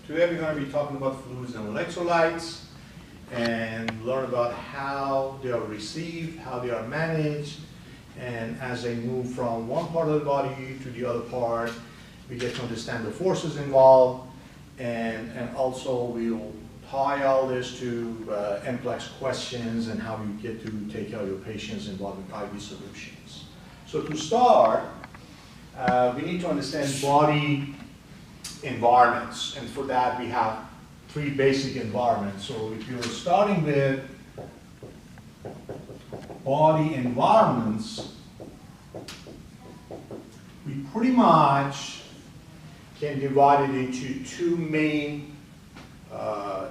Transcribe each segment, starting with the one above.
Today we're going to be talking about fluids and electrolytes and learn about how they are received, how they are managed, and as they move from one part of the body to the other part, we get to understand the forces involved, and also we'll tie all this to NPLEX questions and how you get to take care of your patients involving IV solutions. So to start, we need to understand body environments, and for that we have three basic environments. So if you're starting with body environments, we pretty much can divide it into two main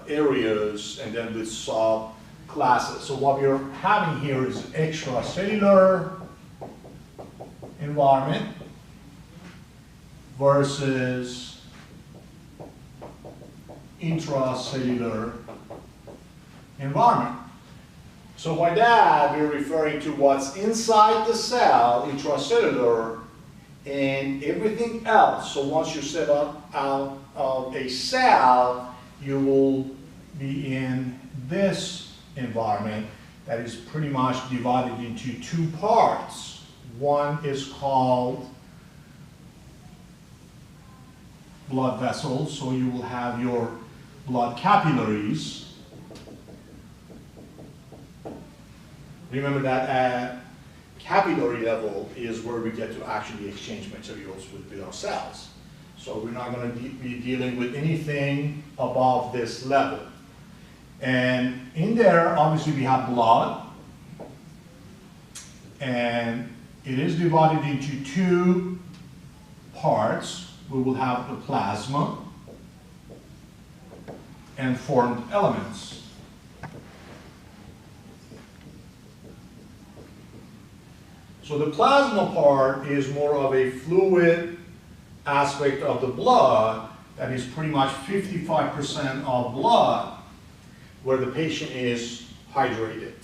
areas and then with sub-classes. So what we're having here is extracellular environment versus intracellular environment. So by that, we're referring to what's inside the cell, intracellular, and everything else. So once you set up out of a cell, you will be in this environment that is pretty much divided into two parts. One is called blood vessels, so you will have your blood capillaries. Remember that at capillary level is where we get to actually exchange materials with our cells. So we're not going to be dealing with anything above this level. And in there, obviously, we have blood. And it is divided into two parts. We will have the plasma and formed elements. So the plasma part is more of a fluid aspect of the blood that is pretty much 55% of blood where the patient is hydrated.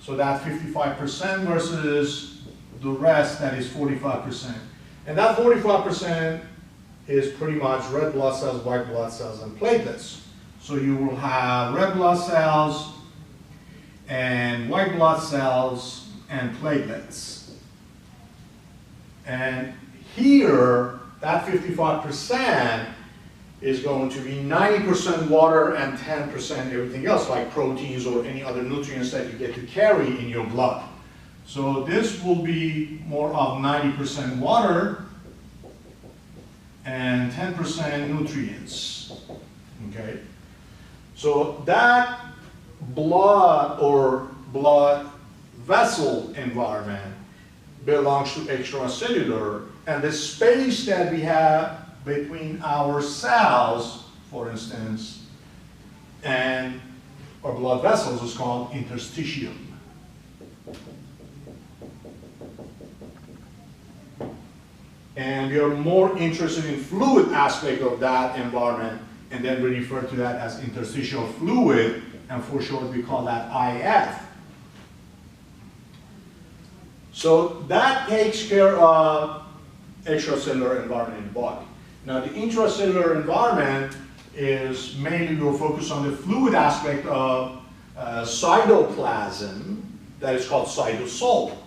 So that 55% versus the rest that is 45%. And that 45% is pretty much red blood cells, white blood cells, and platelets. So you will have red blood cells and white blood cells and platelets. And here, that 55% is going to be 90% water and 10% everything else, like proteins or any other nutrients that you get to carry in your blood. So this will be more of 90% water and 10% nutrients, okay? So that blood or blood vessel environment belongs to extracellular, and the space that we have between our cells, for instance, and our blood vessels is called interstitium. And we are more interested in fluid aspect of that environment, and then we refer to that as interstitial fluid, and for short we call that IF. So that takes care of extracellular environment in the body. Now the intracellular environment is mainly we'll focus on the fluid aspect of cytoplasm that is called cytosol.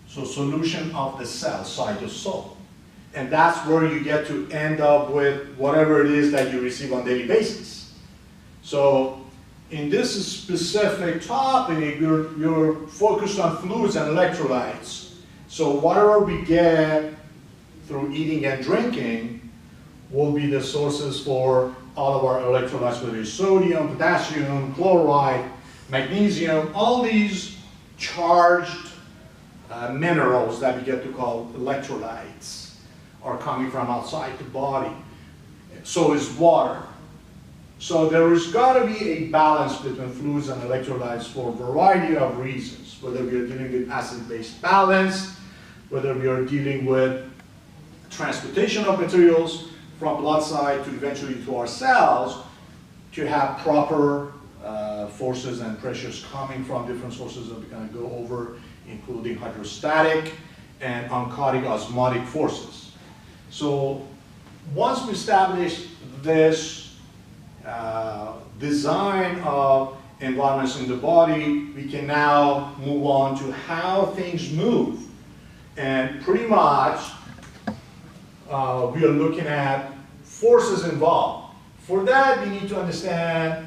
So solution of the cell, cytosol. And that's where you get to end up with whatever it is that you receive on a daily basis. So in this specific topic, you're focused on fluids and electrolytes. So whatever we get through eating and drinking will be the sources for all of our electrolytes, whether it's sodium, potassium, chloride, magnesium, all these charged minerals that we get to call electrolytes are coming from outside the body. So is water. So there has got to be a balance between fluids and electrolytes for a variety of reasons, whether we are dealing with acid-base balance, whether we are dealing with transportation of materials from blood side to eventually to our cells, to have proper forces and pressures coming from different sources that we're going to go over, including hydrostatic and oncotic osmotic forces. So once we establish this design of environments in the body, we can now move on to how things move. And pretty much, we are looking at forces involved. For that, we need to understand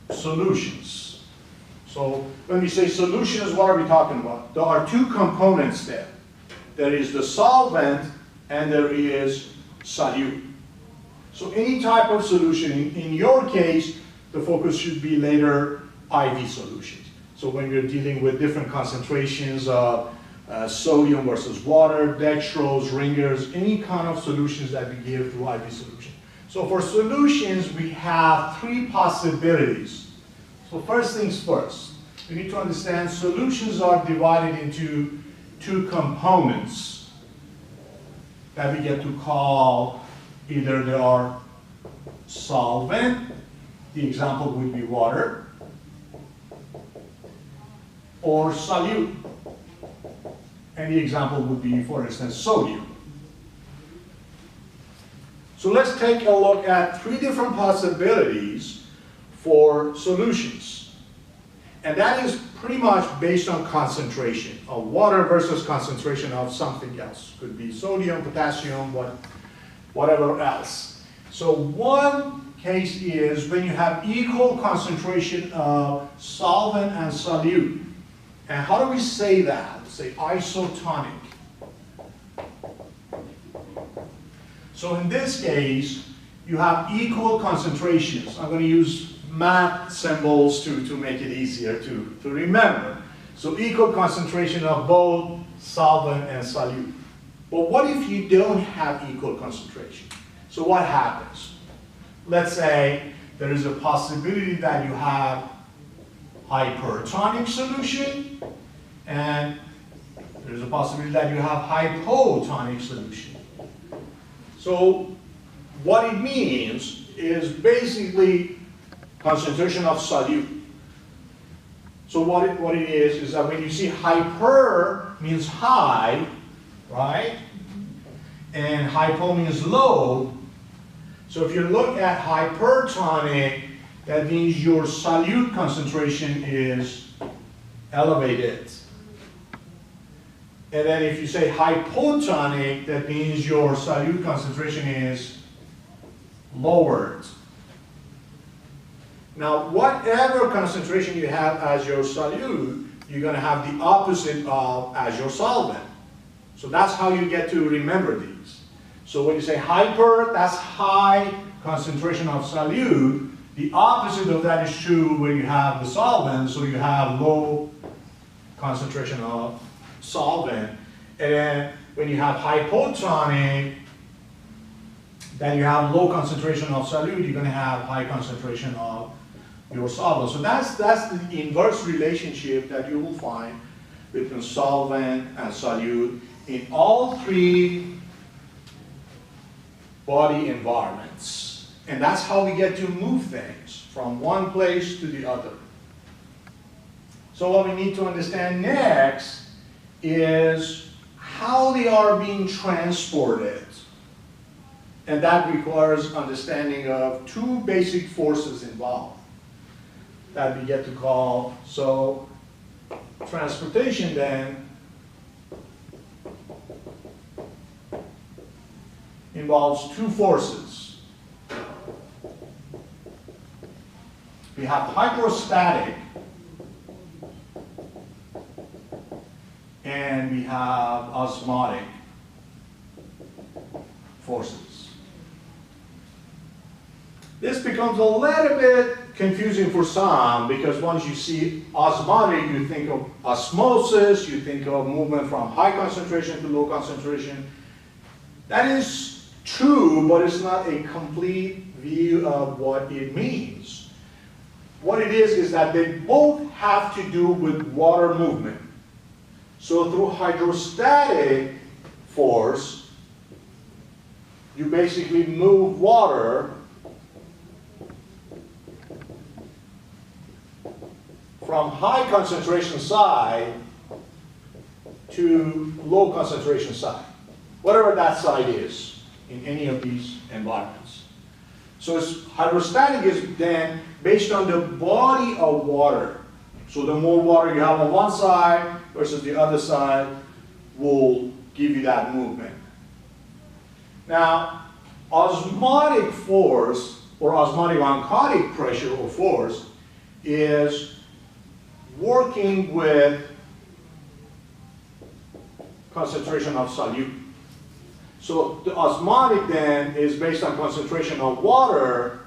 solutions. So when we say solutions, what are we talking about? There are two components there. There is the solvent and there is solute. So any type of solution, in your case, the focus should be later IV solutions. So when you're dealing with different concentrations of sodium versus water, dextrose, ringers, any kind of solutions that we give through IV solution. So for solutions, we have three possibilities. So first things first, we need to understand solutions are divided into two components that we get to call either they are solvent, the example would be water, or solute, and the example would be, for instance, sodium. So let's take a look at three different possibilities for solutions. And that is pretty much based on concentration of water versus concentration of something else. Could be sodium, potassium, whatever else. So one case is when you have equal concentration of solvent and solute. And how do we say that? Say isotonic. So in this case, you have equal concentrations. I'm going to use math symbols to make it easier to remember. So equal concentration of both solvent and solute. But what if you don't have equal concentration? So what happens? Let's say there is a possibility that you have hypertonic solution, and there's a possibility that you have hypotonic solution. So what it means is basically concentration of solute. So what it is that when you see hyper means high, right? And hypo means low. So if you look at hypertonic, that means your solute concentration is elevated. And then if you say hypotonic, that means your solute concentration is lowered. Now, whatever concentration you have as your solute, you're going to have the opposite of as your solvent. So that's how you get to remember these. So when you say hyper, that's high concentration of solute. The opposite of that is true when you have the solvent, so you have low concentration of solvent. And then when you have hypotonic, then you have low concentration of solute, you're going to have high concentration of your solvent. So that's the inverse relationship that you will find between solvent and solute in all three body environments. And that's how we get to move things from one place to the other. So what we need to understand next is how they are being transported. And that requires understanding of two basic forces involved that we get to call. So transportation then involves two forces. We have hydrostatic and we have osmotic forces. This becomes a little bit confusing for some because once you see osmotic, you think of osmosis, you think of movement from high concentration to low concentration. That is true, but it's not a complete view of what it means. What it is that they both have to do with water movement. So through hydrostatic force, you basically move water from high concentration side to low concentration site, whatever that site is in any of these environments. So hydrostatic is then based on the body of water. So the more water you have on one side versus the other side will give you that movement. Now, osmotic force or osmotic oncotic pressure or force is working with concentration of solute. So the osmotic then is based on concentration of water.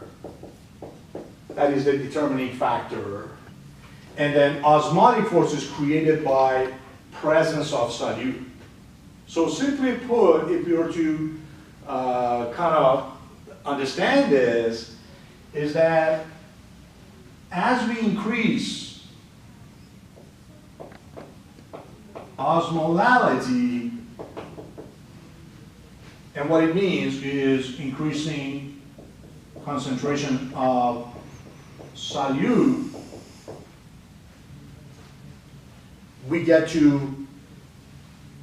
That is the determining factor. And then osmotic force is created by presence of solute. So simply put, if you were to kind of understand this, is that as we increase osmolality, and what it means is increasing concentration of solute, we get to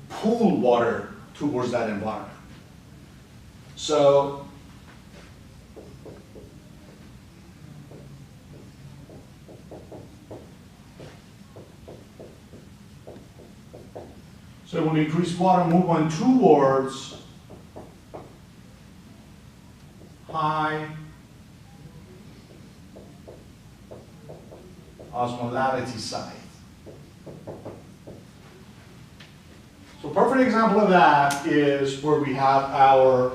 pull water towards that environment. So when we increase water movement towards high osmolality site. So a perfect example of that is where we have our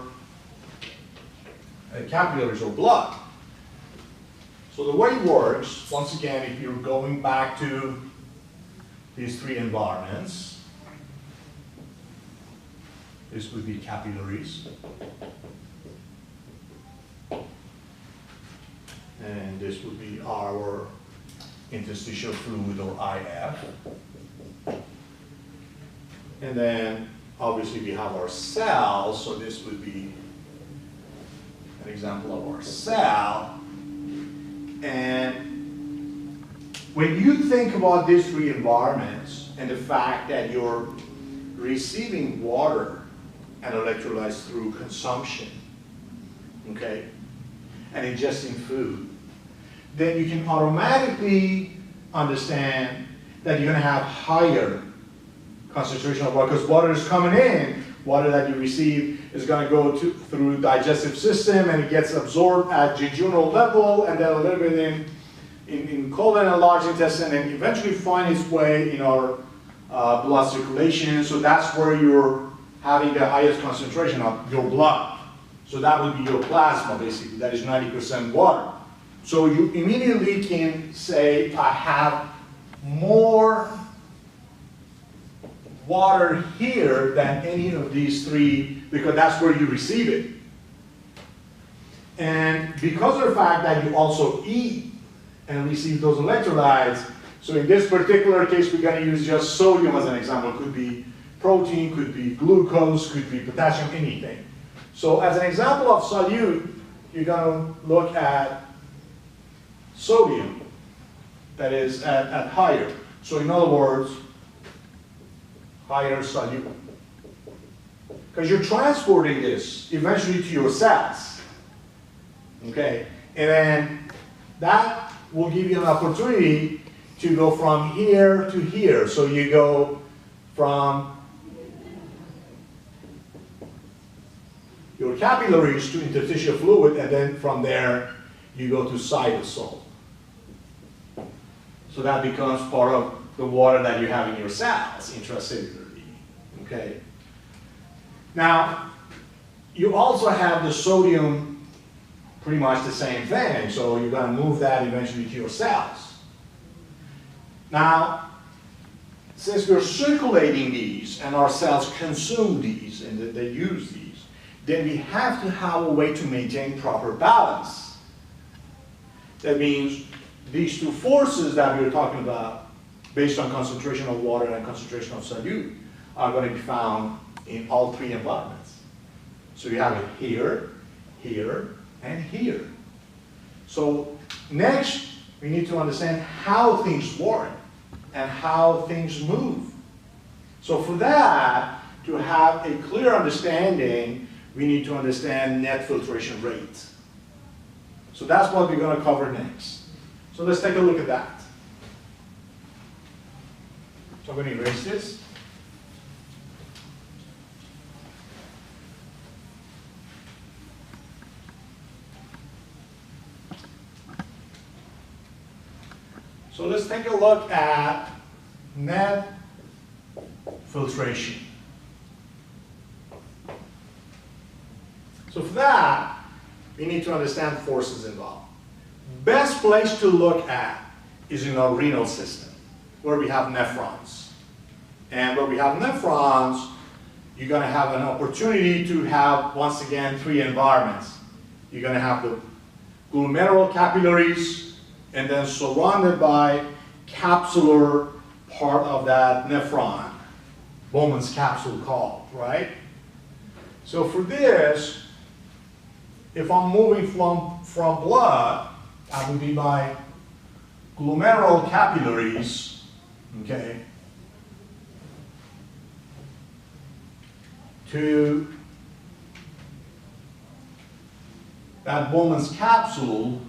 capillaries or blood. So the way it works, once again, if you're going back to these three environments, this would be capillaries. And this would be our interstitial fluid or IF. And then obviously we have our cells, so this would be an example of our cell. And when you think about these three environments and the fact that you're receiving water and electrolytes through consumption, okay, and ingesting food, then you can automatically understand that you're going to have higher concentration of water, because water is coming in, water that you receive is going to go through digestive system and it gets absorbed at jejunal level and then a little bit in colon and large intestine and eventually find its way in our blood circulation. So that's where you're having the highest concentration of your blood. So that would be your plasma, basically. That is 90% water. So you immediately can say, I have more water here than any of these three, because that's where you receive it. And because of the fact that you also eat and receive those electrolytes, so in this particular case, we're going to use just sodium as an example. It could be protein, could be glucose, could be potassium, anything. So as an example of solute, you're going to look at sodium that is at higher. So in other words, higher solute. Because you're transporting this eventually to your cells. Okay? And then that will give you an opportunity to go from here to here. So you go from your capillaries to interstitial fluid, and then from there you go to cytosol. So that becomes part of the water that you have in your cells intracellularly. Okay. Now, you also have the sodium, pretty much the same thing. So you're going to move that eventually to your cells. Now, since we're circulating these and our cells consume these and they use these, then we have to have a way to maintain proper balance. That means these two forces that we were talking about, based on concentration of water and concentration of solute, are going to be found in all three environments. So you have it here, here, and here. So next, we need to understand how things work and how things move. So for that, to have a clear understanding, we need to understand net filtration rate. So that's what we're going to cover next. So let's take a look at that. So I'm going to erase this. So let's take a look at net filtration. So for that, we need to understand forces involved. Best place to look at is in our renal system, where we have nephrons. And where we have nephrons, you're going to have an opportunity to have, once again, three environments. You're going to have the glomerular capillaries, and then surrounded by capsular part of that nephron, Bowman's capsule called, right? So for this, if I'm moving from blood, that would be my glomerular capillaries, okay, to that Bowman's capsule.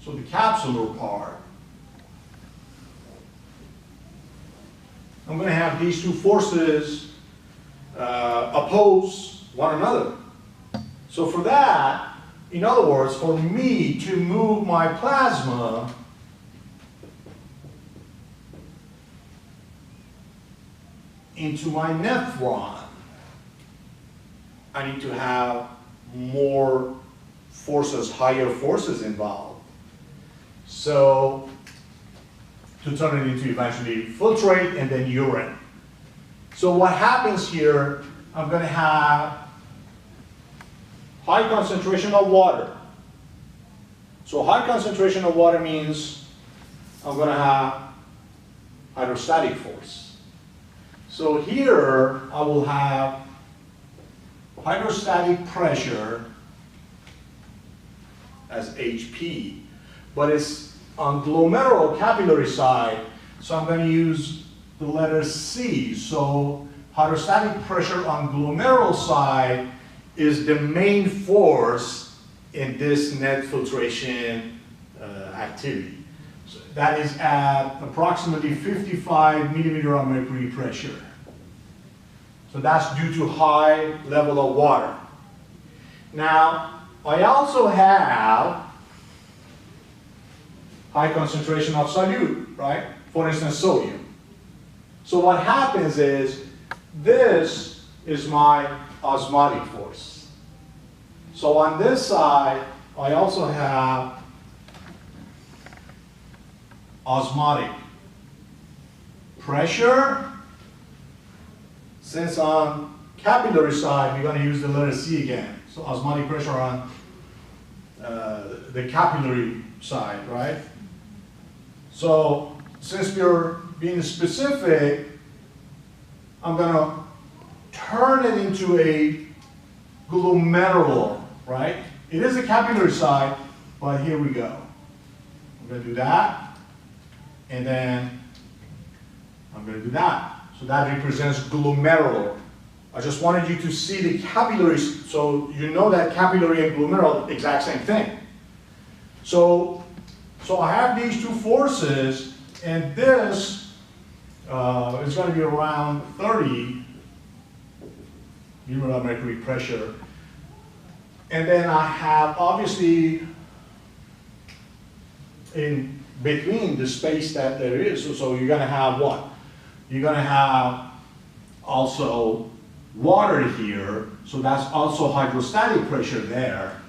So the capsular part, I'm going to have these two forces oppose one another. So for that, in other words, for me to move my plasma into my nephron, I need to have more forces, higher forces involved. So to turn it into eventually filtrate and then urine. So what happens here, I'm going to have high concentration of water. So high concentration of water means I'm going to have hydrostatic force. So here I will have hydrostatic pressure as HP, but it's on glomerular capillary side, so I'm going to use the letter C. So hydrostatic pressure on glomerular side is the main force in this net filtration activity. So that is at approximately 55 millimeter of mercury pressure. So that's due to high level of water. Now, I also have high concentration of solute, right? For instance, sodium. So what happens is, this is my osmotic force. So on this side, I also have osmotic pressure. Since on capillary side, we're going to use the letter C again. So osmotic pressure on the capillary side, right? So since we're being specific, I'm going to turn it into a glomerular, right? It is a capillary side, but here we go. I'm going to do that, and then I'm going to do that. So that represents glomerular. I just wanted you to see the capillaries, so you know that capillary and glomerular, exact same thing. So I have these two forces, and this is going to be around 30 millimeter of mercury pressure. And then I have, obviously, in between the space that there is, so you're going to have what? You're going to have also water here, so that's also hydrostatic pressure there.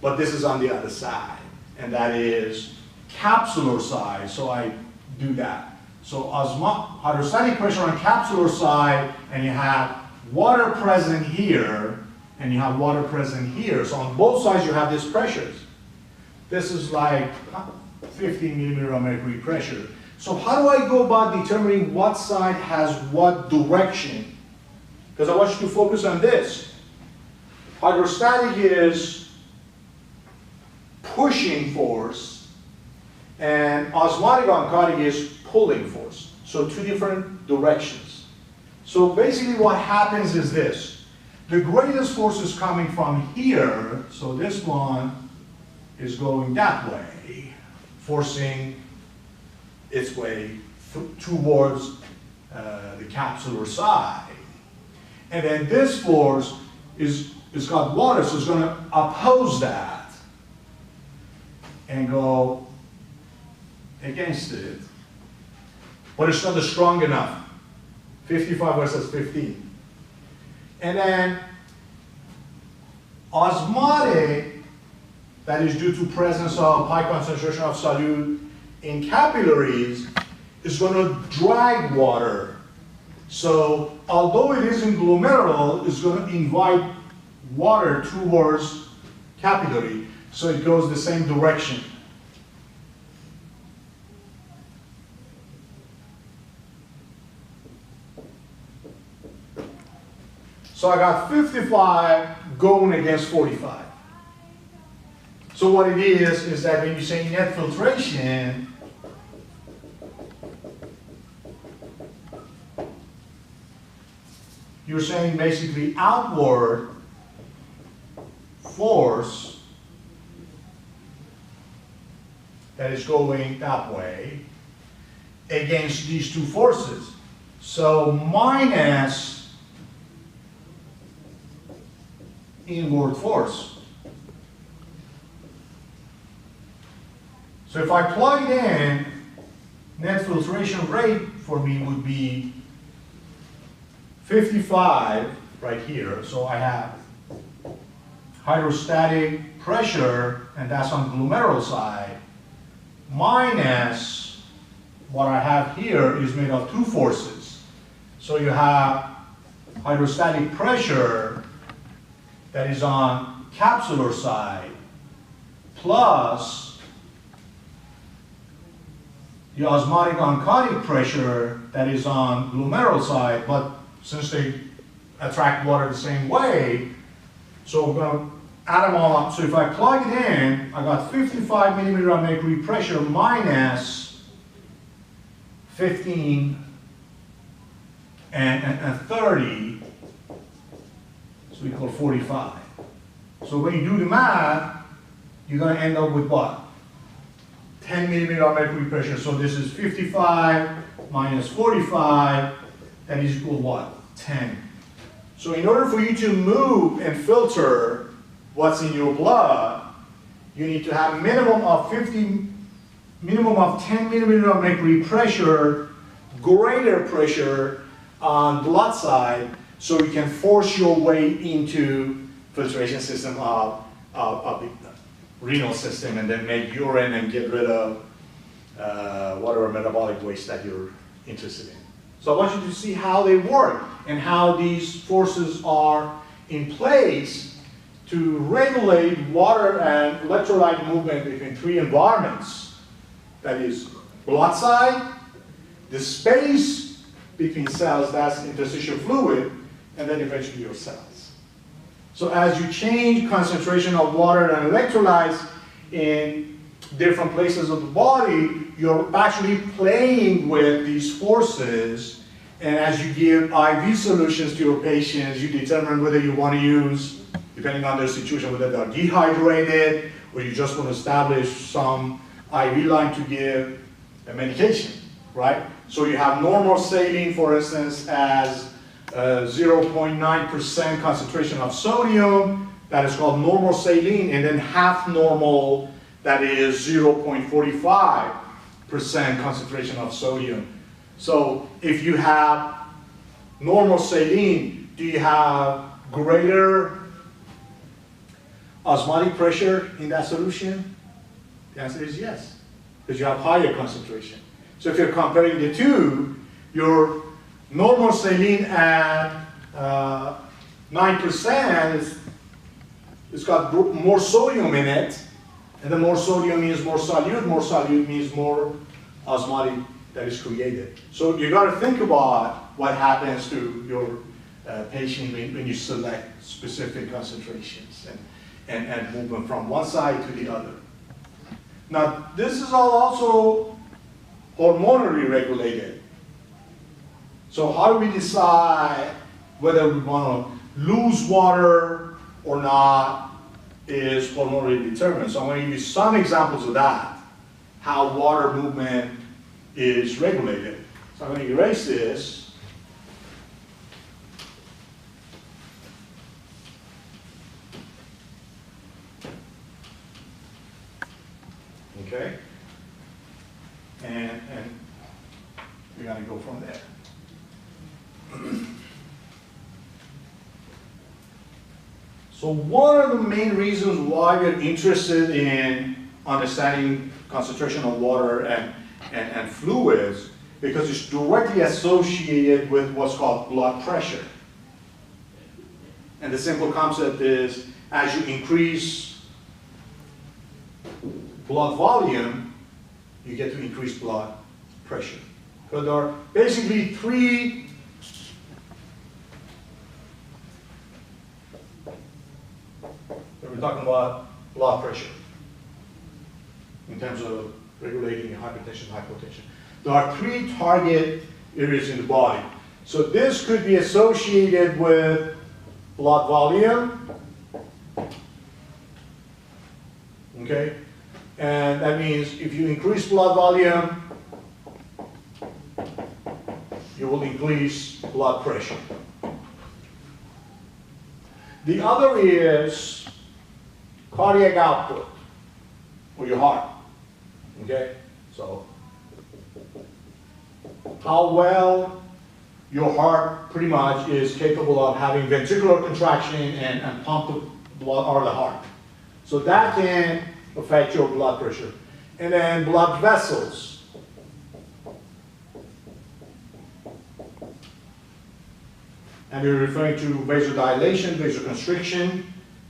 But this is on the other side, and that is capsular side, so I do that. So hydrostatic pressure on capsular side, and you have water present here, and you have water present here. So on both sides you have these pressures. This is like 15 millimeter of mercury pressure. So how do I go about determining what side has what direction? Because I want you to focus on this. Hydrostatic is pushing force, And osmotic oncotic is pulling force. So two different directions. So basically what happens is this. The greatest force is coming from here. So this one is going that way, forcing its way towards the capsular side. And then this force it's got water, so it's going to oppose that and go against it. But it's not strong enough. 55 versus 15. And then osmotic, that is due to presence of high concentration of solute in capillaries, is going to drag water. So although it is in glomerular, it's going to invite water towards capillary. So it goes the same direction. So I got 55 going against 45. So what it is that when you say net filtration, you're saying basically outward force that is going that way against these two forces. So minus inward force. So if I plug it in, net filtration rate for me would be 55 right here. So I have hydrostatic pressure, and that's on the glomerular side, minus what I have here is made of two forces. So you have hydrostatic pressure that is on capsular side, plus the osmotic oncotic pressure that is on glomerular side, but since they attract water the same way, so we're going to add them all up. So if I plug it in, I got 55 millimeter of mercury pressure minus 15 and 30, so we call 45. So when you do the math, you're going to end up with what? 10 millimeter of mercury pressure. So this is 55 minus 45, that is equal what? 10. So in order for you to move and filter what's in your blood, you need to have minimum of 10 millimeter of mercury pressure, greater pressure on blood side, so you can force your way into filtration system of the renal system, and then make urine and get rid of whatever metabolic waste that you're interested in. So I want you to see how they work and how these forces are in place to regulate water and electrolyte movement between three environments. That is blood side, the space between cells, that's interstitial fluid, and then eventually your cells. So as you change concentration of water and electrolytes in different places of the body, you're actually playing with these forces, and as you give IV solutions to your patients, you determine whether you want to use, depending on their situation, whether they're dehydrated, or you just want to establish some IV line to give a medication, right? So you have normal saline, for instance, as 0.9% concentration of sodium, that is called normal saline, and then half normal, that is 0.45% concentration of sodium. So if you have normal saline, do you have greater osmotic pressure in that solution? The answer is yes, because you have higher concentration. So if you're comparing the two, your normal saline at 9%, it's got more sodium in it, and the more sodium means more solute means more osmotic that is created. So you got to think about what happens to your patient when you select specific concentrations and move them from one side to the other. Now, this is all also hormonally regulated. So how do we decide whether we want to lose water or not is hormonally determined. So I'm going to give you some examples of that, how water movement is regulated. So I'm going to erase this. Okay? And we're going to go from there. So one of the main reasons why we're interested in understanding concentration of water and fluids, because it's directly associated with what's called blood pressure. And the simple concept is, as you increase blood volume, you get to increase blood pressure. So there are basically three we're talking about blood pressure in terms of regulating hypertension, hypotension. There are three target areas in the body. So this could be associated with blood volume, okay? And that means if you increase blood volume, you will increase blood pressure. The other is cardiac output, or your heart, okay? So, how well your heart pretty much is capable of having ventricular contraction and pump the blood out of the heart. So that can affect your blood pressure. And then blood vessels. And we're referring to vasodilation, vasoconstriction.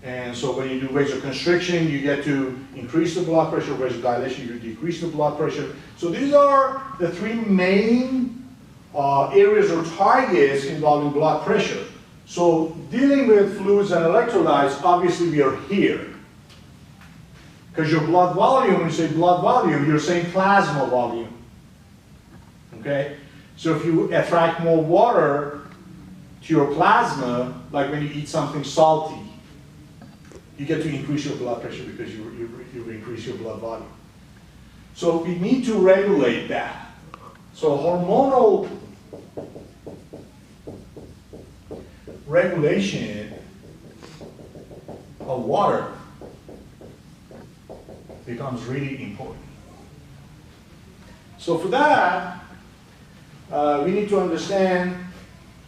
And so when you do vasoconstriction, you get to increase the blood pressure. Vasodilation, you decrease the blood pressure. So these are the three main areas or targets involving blood pressure. So dealing with fluids and electrolytes, obviously we are here. Because your blood volume, when you say blood volume, you're saying plasma volume. Okay? So if you attract more water to your plasma, like when you eat something salty, you get to increase your blood pressure because you increase your blood volume. So we need to regulate that. So hormonal regulation of water becomes really important. So for that, we need to understand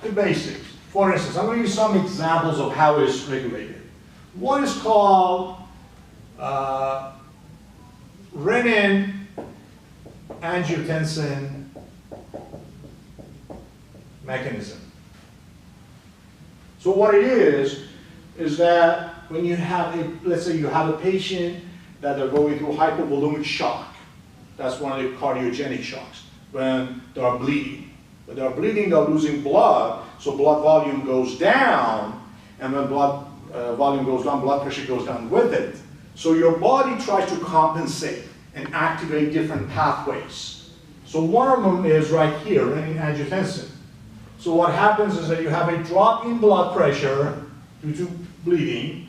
the basics. For instance, I'm going to give you some examples of how it's regulated. One is called renin-angiotensin mechanism. So what it is that when you have let's say you have a patient that are going through hypovolemic shock, that's one of the cardiogenic shocks, when they are bleeding. When they are bleeding, they're losing blood, so blood volume goes down, and when blood volume goes down, blood pressure goes down with it. So your body tries to compensate and activate different pathways. So one of them is right here, renin-angiotensin. So what happens is that you have a drop in blood pressure due to bleeding.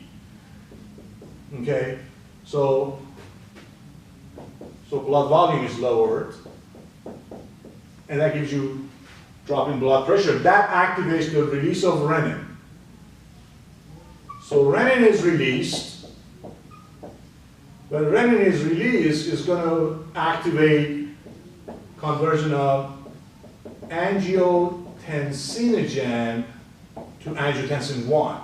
Okay, so blood volume is lowered, and that gives you drop in blood pressure. That activates the release of renin. So renin is released. When renin is released, it's going to activate conversion of angiotensinogen to angiotensin 1.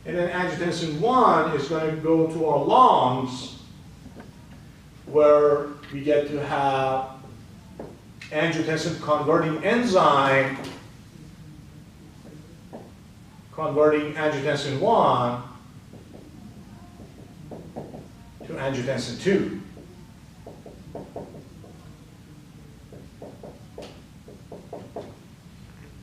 And then angiotensin 1 is going to go to our lungs, where we get to have angiotensin converting enzyme converting angiotensin 1 to angiotensin 2.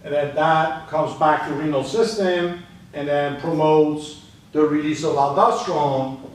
And then that comes back to renal system and then promotes the release of aldosterone